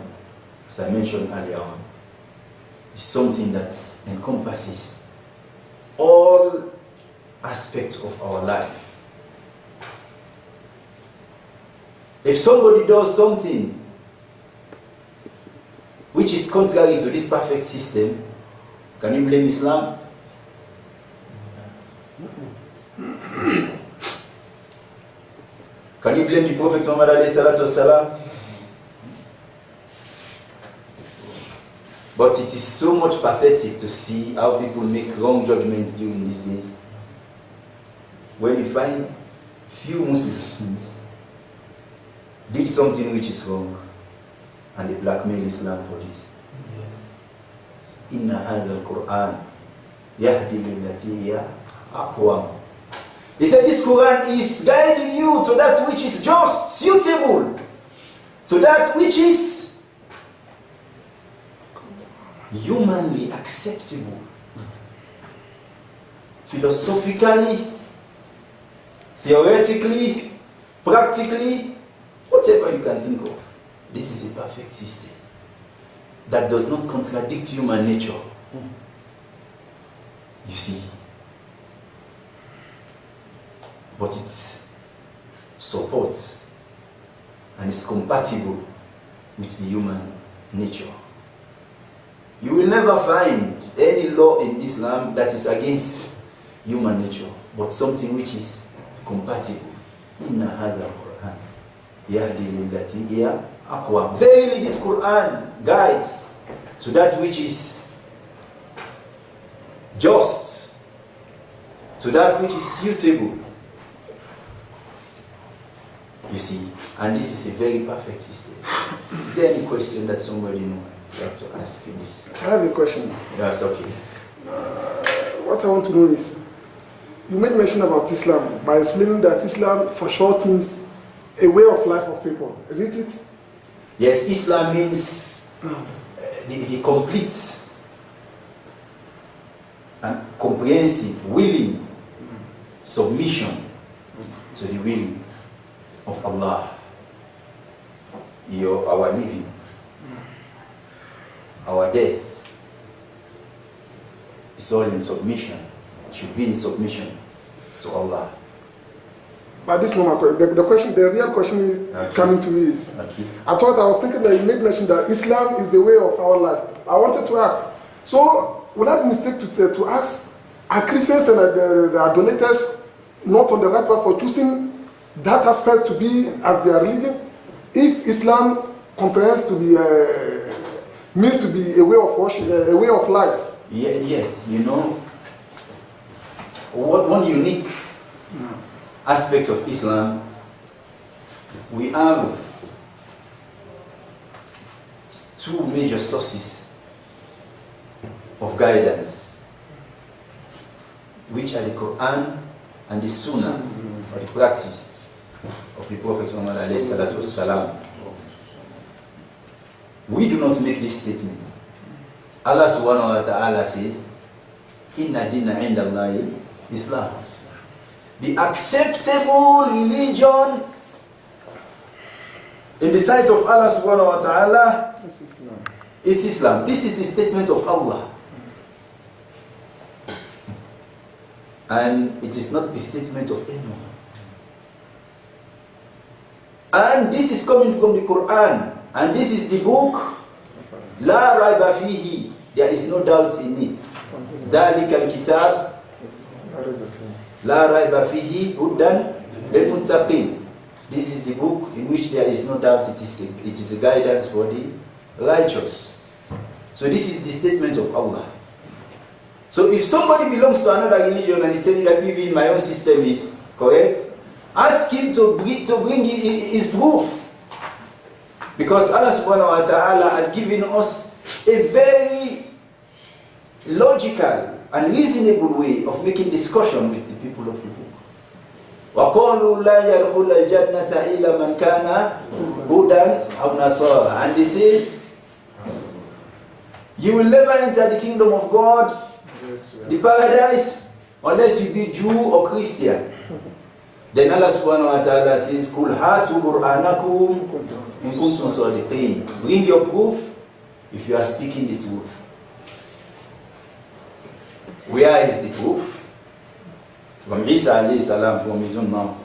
as I mentioned earlier on, it's something that encompasses all aspects of our life. If somebody does something which is contrary to this perfect system, can you blame Islam? Can you blame the Prophet Muhammad alayhi salatu wasalam? But it is so much pathetic to see how people make wrong judgments during these days. When you find few Muslims did something which is wrong, and they blackmail Islam for this. Yes. Inna hadha al-Quran yahdi lillati hiya aqwam. He said this Quran is guiding you to that which is just, suitable, to that which is humanly acceptable, philosophically, theoretically, practically, whatever you can think of. This is a perfect system that does not contradict human nature. You see. But it supports and is compatible with the human nature. You will never find any law in Islam that is against human nature, but something which is compatible. Inna hadha al-Quran yahdi lillati hiya aqwam. Verily this Quran guides to that which is just, to that which is suitable. You see, and this is a very perfect system. Is there any question that somebody would like to ask in this? I have a question. That's okay. What I want to know is, you made mention about Islam by explaining that Islam for sure means a way of life of people. Isn't it? Yes, Islam means the complete and comprehensive, willing submission to the will of Allah. Our living, our death is all in submission, should be in submission to Allah. But this is not my question. The real question is coming to me is, Okay. I was thinking that you made mention that Islam is the way of our life. I wanted to ask, so would I be mistake to ask, are Christians and the idolaters not on the right path for choosing that aspect to be as their religion? If Islam comprehends to be means to be a way of worship, a way of life. Yeah, yes, you know, one unique aspect of Islam, we have two major sources of guidance, which are the Quran and the Sunnah, or the practice of the Prophet Muhammad alayhi salatu wassalam. We do not make this statement. Allah subhanahu wa ta'ala says, Inna dina inda Allahi Islam. The acceptable religion in the sight of Allah subhanahu wa ta'ala is Islam. This is the statement of Allah. And it is not the statement of anyone. And this is coming from the Quran. And this is the book. La raiba fihi. There is no doubt in it. ذلك الكتاب لا ريب فيه هدى للمتقين. This is the book in which there is no doubt it is a guidance for the righteous. So this is the statement of Allah. So if somebody belongs to another religion and it's saying that even my own system is correct, ask him to bring his proof. Because Allah subhanahu wa ta'ala has given us a very logical and reasonable way of making discussion with the people of the book. وَقَالُوا لَا يَدْخُلَ الْجَنَّةَ إِلَّا مَنْ كَانَ هُودًا أَوْ نَصَارًا. And he says, you will never enter the kingdom of God, the paradise, unless you be Jew or Christian. Then Allah subhanahu wa ta'ala says, قُلْ هَاتُوا بُرْهَانَكُمْ إِن كُنتُمْ صَادِقِينَ. Bring your proof if you are speaking the truth. Where is the proof? From Isa alayhi salam, from his own mouth.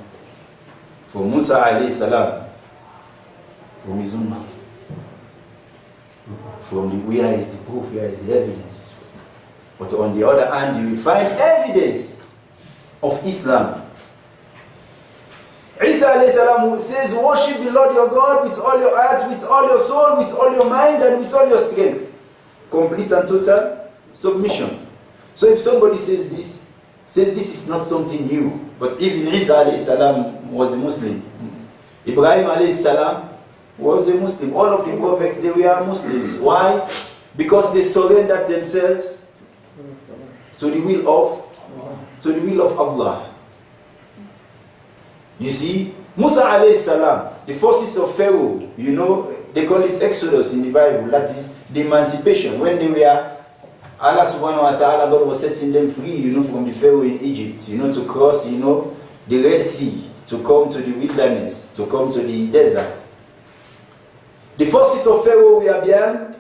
From Musa alayhi salam, from his own mouth. From the where is the proof, where is the evidence? But on the other hand, you will find evidence of Islam. Isa alayhi salam says, worship the Lord your God with all your heart, with all your soul, with all your mind, and with all your strength. Complete and total submission. So if somebody says this is not something new, but even Isa alayhi salam was a Muslim, Ibrahim alayhi salam was a Muslim, all of the prophets, they were Muslims. Why? Because they surrendered themselves to the will of Allah. You see, Musa alayhi salam, the forces of Pharaoh, you know, they call it Exodus in the Bible, that is the emancipation, when they were, Allah subhanahu wa ta'ala, God was setting them free, you know, from the Pharaoh in Egypt, you know, to cross, you know, the Red Sea, to come to the wilderness, to come to the desert. The forces of Pharaoh were behind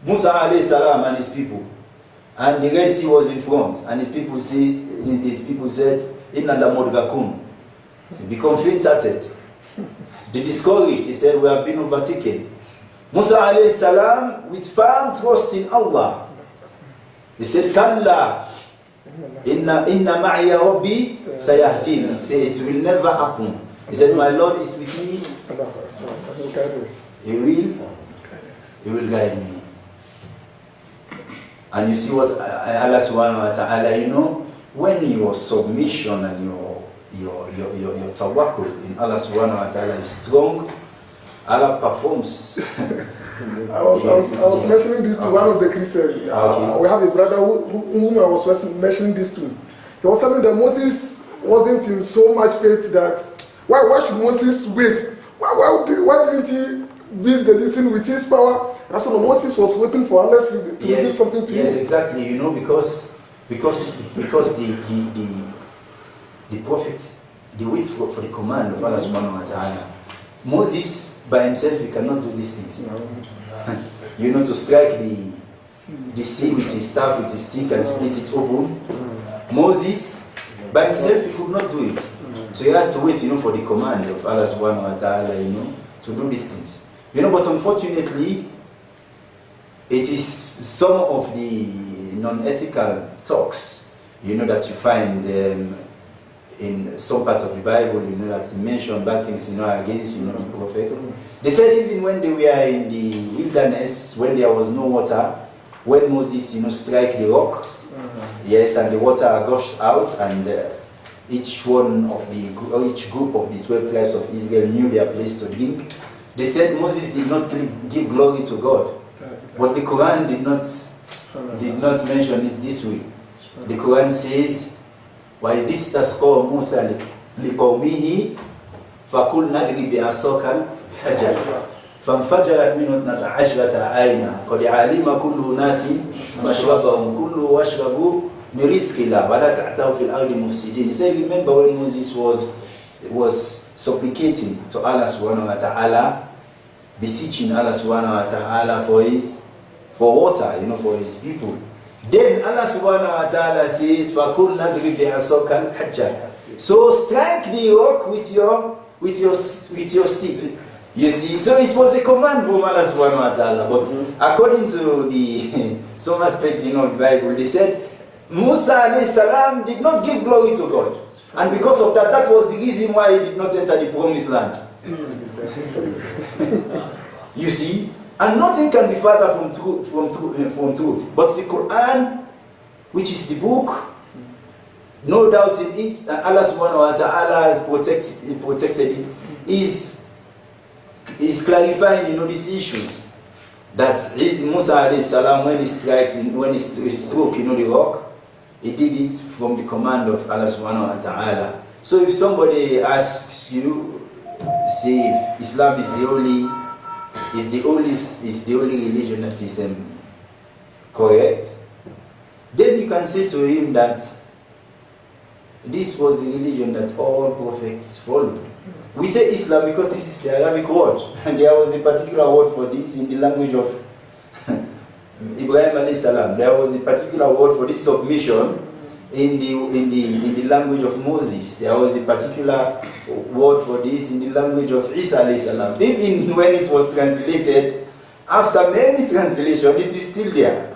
Musa alayhi salam and his people. And the Red Sea was in front, and his people said, Inna la mudrakun. They become faint-hearted. They discouraged. They said, we have been overtaken. Musa alayhi salam, with firm trust in Allah, he said, Kalla, inna ma'iya rabbi sayahdin. He said, it will never happen. He said, my Lord is with me. He will guide me. And you see what Allah subhanahu wa ta'ala, you know, when your submission and your tawakkul in Allah subhanahu wa ta'ala is strong, Allah performs. I was mentioning this to one of the Christians. We have a brother whom I was mentioning this to. He was telling me that Moses wasn't in so much faith that why should Moses wait? Why didn't he build the listen with his power? And so Moses was waiting for Allah to reveal something to him. Yes, exactly. You know, because the prophets, they wait for the command of Allah subhanahu wa ta'ala. Moses by himself, he cannot do these things. You know, to strike the sea with his staff, with his stick, and split it open. Moses by himself, he could not do it. So he has to wait, you know, for the command of Allah subhanahu wa ta'ala, you know, to do these things. You know, but unfortunately, it is some of the non-ethical talks, you know, that you find in some parts of the Bible, you know, that mention bad things, you know, against, you know, the prophet. They said even when they were in the wilderness, when there was no water, when Moses, you know, strike the rock, yes, and the water gushed out, and each group of the 12 tribes of Israel knew their place to drink. They said Moses did not give glory to God, but the Quran did not mention it this way. The Quran says, وَإِذِ اسْتَسْقَىٰ مُوسَىٰ لِقَوْمِهِ فَقُلْ نَضْرِبْ بِعَصَاكَ الْحَجَرَ فَانْفَجَرَتْ مِنْهُ اثْنَتَا عَشْرَةَ عَيْنًا قَدْ عَلِمَ كُلُّ أُنَاسٍ مَشْرَبَهُمْ كُلُوا وَاشْرَبُوا مِنْ رِزْقِ اللَّهِ وَلَا تَعْثَوْا فِي الْأَرْضِ مُفْسِدِينَ. He said, remember when Moses was supplicating to Allah subhanahu wa ta'ala, beseeching Allah subhanahu wa ta'ala for water, you know, for his people. Then Allah subhanahu wa ta'ala says, فَقُلْ نَضْرِبْ بِعَصَاكَ الْحَجَرَ. So strike the rock with your with your stick. You see, so it was a command from Allah subhanahu wa ta'ala. But according to the some aspect, of the Bible, they said Musa alayhi salam did not give glory to God. And because of that, that was the reason why he did not enter the promised land. You see? And nothing can be further from truth. But the Quran, which is the book, no doubt in it, and Allah subhanahu wa ta'ala has protected it, is clarifying, these issues. That Musa alayhi salam, when he struck, the rock, he did it from the command of Allah subhanahu wa ta'ala. So if somebody asks you, say if Islam is the only religion that is correct, then you can say to him that this was the religion that all prophets followed. We say Islam because this is the Arabic word, and there was a particular word for this in the language of Ibrahim alayhi salam. There was a particular word for this submission in the language of Moses. There was a particular word for this in the language of Isa alayhi salam. Even when it was translated, after many translations, it is still there.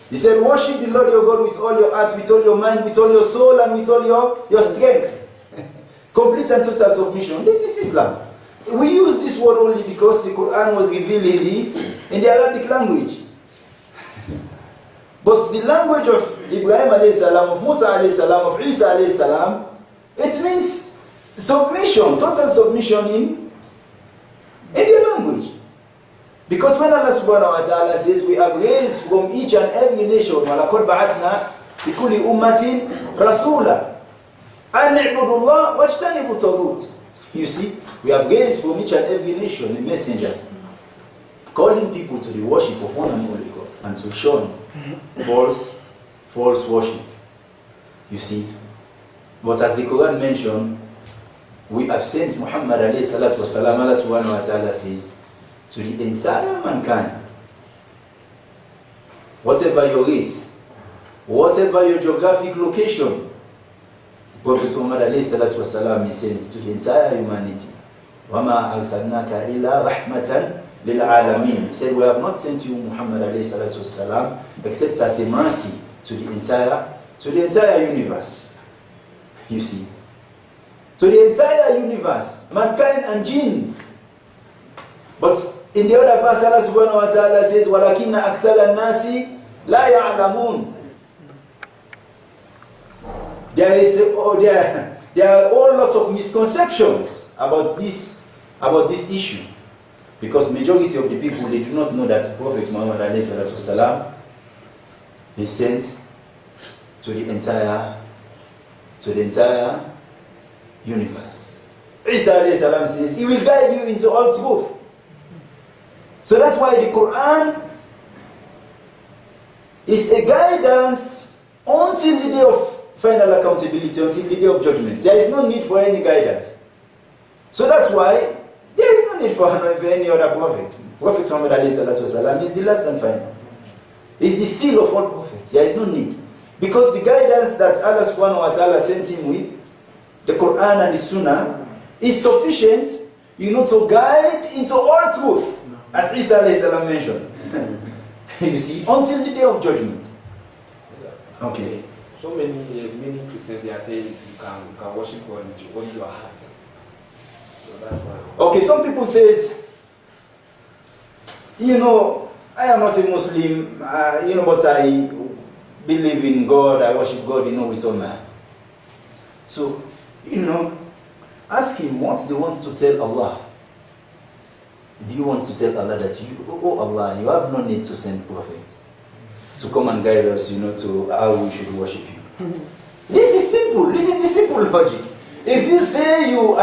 He said, worship the Lord your God with all your heart, with all your mind, with all your soul, and with all your strength. Complete and total submission. This is Islam. We use this word only because the Quran was revealed in the Arabic language. But the language of Ibrahim alayhi salam, of Musa alayhi salam, of Isa alayhi salam, it means submission, total submission in their language. Because when Allah subhanahu wa ta'ala says, we have raised from each and every nation, وَلَقَدْ بَعَثْنَا لِكُلِّ أُمَّةٍ رَسُولًا أَنْ اعْبُدُوا اللَّهَ وَاجْتَنِبُوا الطَّاغُوتَ. You see, we have raised from each and every nation a messenger, calling people to the worship of one and only God, and to shun false worship. You see, but as the Quran mentioned, we have sent Muhammad alayhi salatu wasalam, Allah subhanahu wa ta'ala says, to the entire mankind. Whatever your race, whatever your geographic location, Prophet Muhammad alayhi salatu wasalam is sent to the entire humanity. وَمَا أَرْسَلْنَاكَ إِلَّا رَحْمَةً لِلْعَالَمِينَ. He said, we have not sent you, Muhammad alayhi salatu wasalam, except as a mercy to the entire universe. You see, to the entire universe, mankind and jinn. But in the other verse, Allah subhanahu wa ta'ala says, وَلَكِنَّ أَكْثَرَ النَّاسِ لَا يَعْلَمُونَ. There are all lots of misconceptions about this issue. Because majority of the people, they do not know that Prophet Muhammad alayhi salatu wasalam is sent to the entire universe. Isa alayhi salam says, he will guide you into all truth. So that's why the Quran is a guidance until the day of final accountability, until the day of judgment. There is no need for any guidance. So that's why there is no need for any other prophet. Prophet Muhammad alayhi salatu wasalam is the last and final. Is the seal of all prophets. There is no need. Because the guidance that Allah subhanahu wa ta'ala sent him with, the Quran and the Sunnah, is sufficient, to guide into all truth. As Isa alayhi salam mentioned. You see, until the day of judgment. Okay. So many Christians, they are saying you can worship God with only your heart. So that's why. Okay, some people says, I am not a Muslim, but I believe in God, I worship God, with all my heart. So, ask him what they want to tell Allah. Do you want to tell Allah that Allah, you have no need to send prophet to come and guide us, to how we should worship you? This is simple. This is the simple logic. If you say you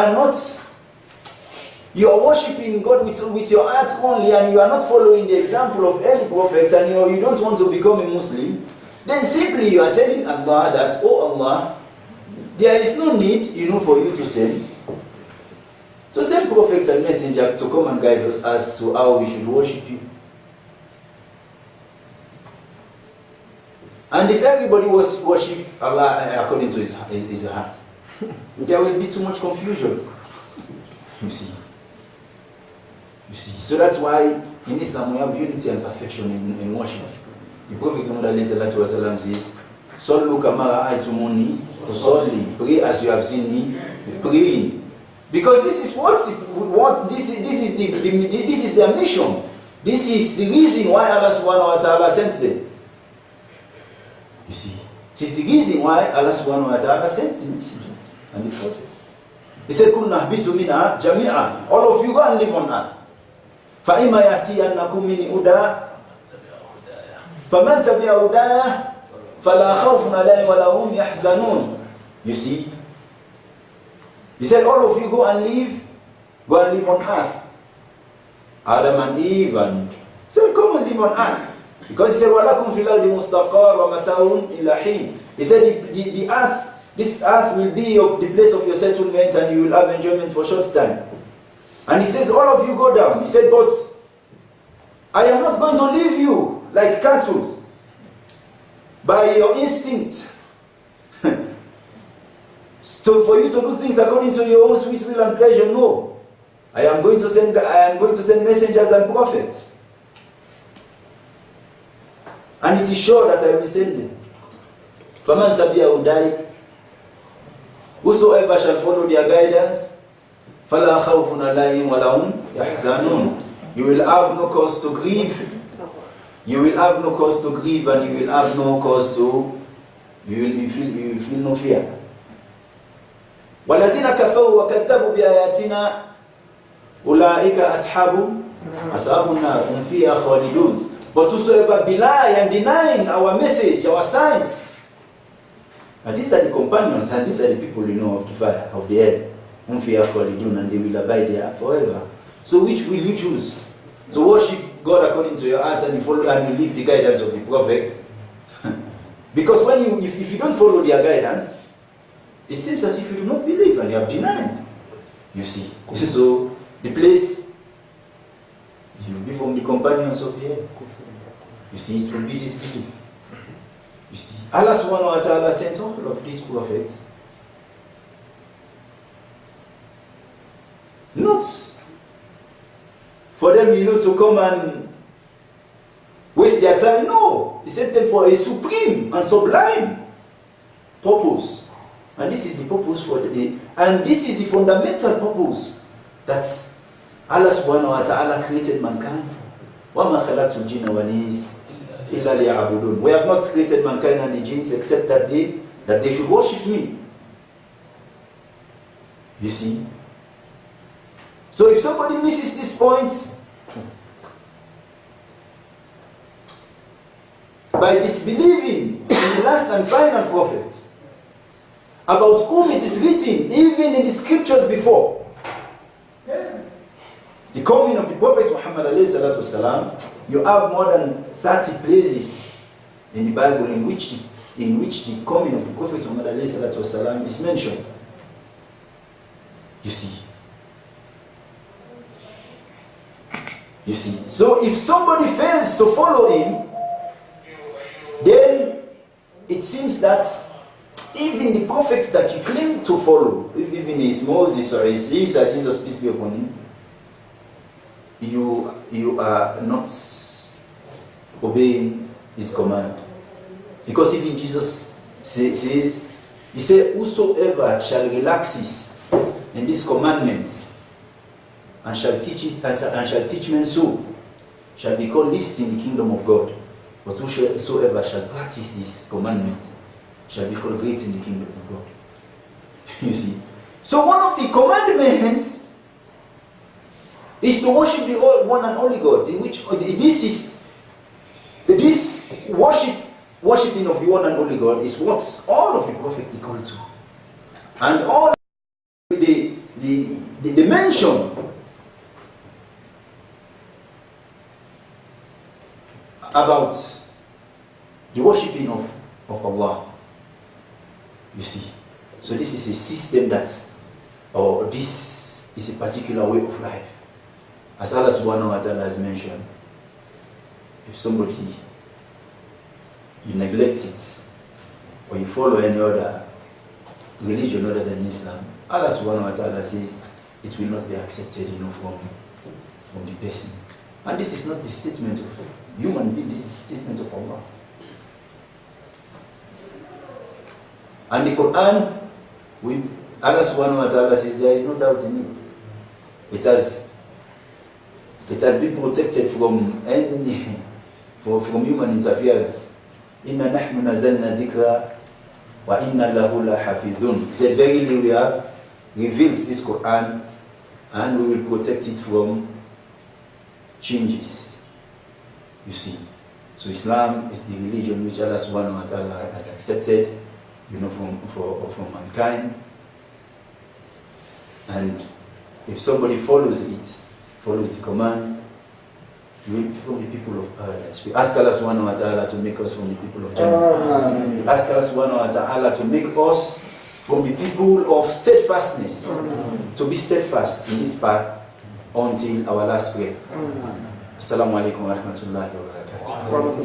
are worshiping God with your heart only, and you are not following the example of any prophet, and you don't want to become a Muslim, then simply you are telling Allah that, Allah, there is no need, for you to send prophets and messengers to come and guide us as to how we should worship you. And if everybody was worship Allah according to his heart, there will be too much confusion. You see. You see. So that's why in Islam we have unity and perfection in worship. The Prophet ﷺ says, Sallu kama ra'aytumuni usalli. Pray as you have seen me praying. Because this is this is their mission. This is the reason why Allah subhanahu wa ta'ala sent them. You see, this is the reason why Allah subhanahu wa ta'ala sent the messengers and the prophets. He said, Kunna habitu minha jami'a. All of you go and live on earth. فَإِمَّا يَأْتِيَنَّكُم مِّنْ هُدًى فَمَنْ تَبِعَ هُدَايَ فَلَا خَوْفٌ عَلَيْهِمْ وَلَا هُمْ يَحْزَنُونَ. You see? He said, all of you go and live on earth. Adam and Eve and he said, come and live on earth. Because he said, وَلَكُمْ فِي الْأَرْضِ مُسْتَقَرٌّ وَمَتَاعٌ إِلَى حِينٍ. He said, the earth, this earth will be the place of your settlement and you will have enjoyment for a short time. And he says, all of you go down. He said, but I am not going to leave you like cattle by your instinct. So for you to do things according to your own sweet will and pleasure, no. I am going to send messengers and prophets. And it is sure that I will send them. فَمَنْ تَبِعَ هُدَايَ. Whosoever shall follow their guidance, فَلَا خَوْفٌ عَلَيْهِمْ وَلَا هُمْ يَحْزَنُونَ. You will have no cause to grieve. You will have no cause to grieve, and you will have no cause to. You will feel no fear. وَالَّذِينَ كَفَرُوا وَكَذَّبُوا بِآيَاتِنَا أُولَٰئِكَ أَصْحَابُ النَّارِ هُمْ فِيهَا خَالِدُونَ. But whosoever belie and denying our message, our signs, and these are the companions, and these are the people of the fire, of the hell, hum fiha khalidun, and they will abide there forever. So which will you choose? To worship God according to your heart and you follow and you live the guidance of the prophet? Because if you don't follow their guidance, it seems as if you do not believe and you have denied. You see. So the place you will be from the companions of the hell. You see, it will be disbelief. You see, Allah subhanahu wa ta'ala sent all of these prophets not for them, to come and waste their time. No, He sent them for a supreme and sublime purpose. And this is the purpose and this is the fundamental purpose that Allah subhanahu wa ta'ala created mankind for. وَمَا خَلَقْتُ الْجِنَّ وَالْإِنسَ إِلَّا لِيَعْبُدُونَ. We have not created mankind and the jinns except that they should worship me. You see? So if somebody misses this point, by disbelieving in the last and final prophet, about whom it is written even in the scriptures before, the coming of the Prophet Muhammad ﷺ, you have more than 30 places in the Bible in which the coming of the Prophet Muhammad ﷺ is mentioned. You see. You see. So if somebody fails to follow him, then it seems that even the prophets that you claim to follow, if even it's Moses or it's Isa, Jesus, peace be upon him, you are not obeying his command. Because even Jesus says, he said, whosoever shall relax in this commandment and shall teach men so, shall be called least in the kingdom of God. But whosoever shall practice this commandment shall be called great in the kingdom of God. You see. So one of the commandments is to worship the one and only God, in which this worshiping of the one and only God is what all of the prophets equal to. And all the mention about the worshipping of Allah. You see. So this is a system this is a particular way of life. As Allah subhanahu wa ta'ala has mentioned, if somebody, you neglect it, or you follow any other religion other than Islam, Allah subhanahu wa ta'ala says it will not be accepted, from the person. And this is not the statement of human being, this is the statement of Allah. And the Quran, Allah subhanahu wa ta'ala says there is no doubt in it. It has been protected from human interference. Inna nahnu nazalna dhikra wa inna lahu lahafidhun. He said, verily we have revealed this Quran and we will protect it from changes. You see. So Islam is the religion which Allah subhanahu wa ta'ala has accepted, from mankind. And if somebody follows it, follows the command, we will be from the people of paradise. We ask Allah subhanahu wa ta'ala to make us from the people of Jannah. We ask Allah subhanahu wa ta'ala to make us from the people of steadfastness, to be steadfast in this path until our last breath. Assalamu alaikum wa rahmatullahi wa barakatuh.